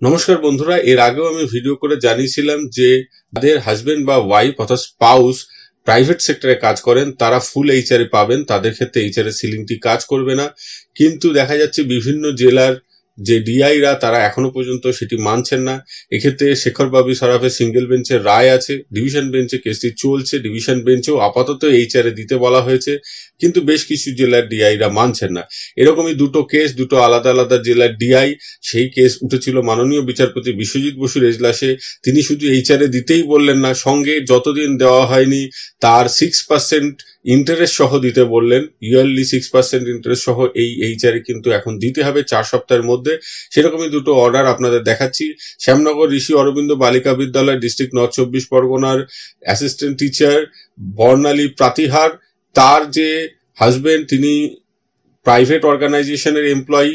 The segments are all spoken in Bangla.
নমস্কার বন্ধুরা, এর আগেও আমি ভিডিও করে জানিয়েছিলাম যে যাদের হাজবেন্ড বা ওয়াইফ অর্থাৎ স্পাউস প্রাইভেট সেক্টরে কাজ করেন তারা ফুল এইচআরএ পাবেন, তাদের ক্ষেত্রে এইচআরএ সিলিংটি কাজ করবে না। কিন্তু দেখা যাচ্ছে বিভিন্ন জেলার যে ডিআইরা তারা এখনো পর্যন্ত সেটি মানছেন না। এক্ষেত্রে শেখর বাবু সরাফের সিঙ্গেল বেঞ্চের রায় আছে, ডিভিশন বেঞ্চে কেসটি চলছে, ডিভিশন বেঞ্চেও আপাতত এইচআরএ দিতে বলা হয়েছে, কিন্তু বেশ কিছু জেলার ডিআইরা মানছেন না। এরকমই দুটো কেস, দুটো আলাদা আলাদা জেলার ডিআই, সেই কেস উঠেছিল মাননীয় বিচারপতি বিশ্বজিৎ বসুর এজলাসে। তিনি শুধু এইচআরএ দিতেই বললেন না, সঙ্গে যতদিন দেওয়া হয়নি তার 6% ইন্টারেস্ট সহ দিতে বললেন। ইয়ারলি 6% ইন্টারেস্ট সহ এই এইচআরএ কিন্তু এখন দিতে হবে 4 সপ্তাহের মধ্যে। সেরকমই দুটো অর্ডার আপনাদের দেখাচ্ছি। শ্যামনগর ঋষি অরবিন্দ বালিকা বিদ্যালয়, ডিস্ট্রিক্ট নর্থ 24 পরগনার অ্যাসিস্ট্যান্ট টিচার বর্ণালী প্রাতিহার, তার যে হাজবেন্ড তিনি প্রাইভেট অর্গানাইজেশনের এমপ্লয়ি,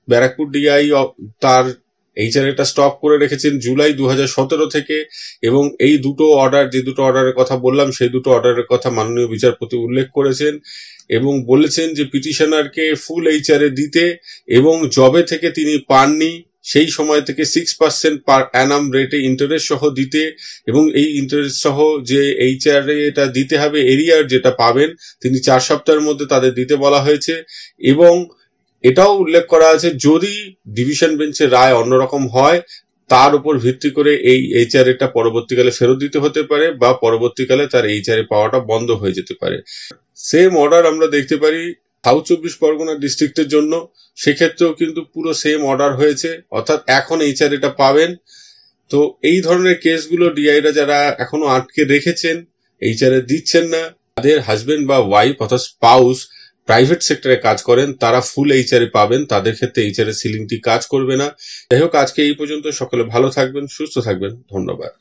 ব্যারাকপুর ডিআই তার এইচআরএটা স্টপ করে রেখেছেন জুলাই 2017 থেকে। এবং এই দুটো অর্ডার, যে দুটো অর্ডারের কথা বললাম সেই দুটো অর্ডারের কথা মাননীয় বিচারপতি উল্লেখ করেছেন এবং বলেছেন যে পিটিশনারকে ফুল এইচআরএ দিতে এবং জবে থেকে তিনি পাননি সেই সময় থেকে 6% পার অ্যানাম রেটে ইন্টারেস্ট সহ দিতে, এবং এই ইন্টারেস্ট সহ যে এইচআরএ এটা দিতে হবে এরিয়ার যেটা পাবেন তিনি 4 সপ্তাহের মধ্যে তাদের দিতে বলা হয়েছে। এবং এটাও উল্লেখ করা আছে যদি ডিভিশন বেঞ্চের রায় অন্যরকম হয় তার উপর ভিত্তি করে এই এইচআরএটা পরবর্তীকালে ফেরত দিতে হতে পারে বা পরবর্তীকালে তার এইচআরএ পাওয়াটা বন্ধ হয়ে যেতে পারে। সেম অর্ডার আমরা দেখতে পারি সাউথ 24 পরগনা ডিস্ট্রিক্টের জন্য, সেক্ষেত্রেও কিন্তু পুরো সেম অর্ডার হয়েছে, অর্থাৎ এখন এইচআরএটা পাবেন। তো এই ধরনের কেসগুলো ডিআইরা যারা এখনো আটকে রেখেছেন, এইচআরএ দিচ্ছেন না, তাদের হাজবেন্ড বা ওয়াইফ অর্থাৎ স্পাউস প্রাইভেট সেক্টরে কাজ করেন তারা ফুল এইচআরএ পাবেন, তাদের ক্ষেত্রে এইচআরএ সিলিংটি কাজ করবে না। যাই হোক, আজকে এই পর্যন্ত। সকলে ভালো থাকবেন, সুস্থ থাকবেন, ধন্যবাদ।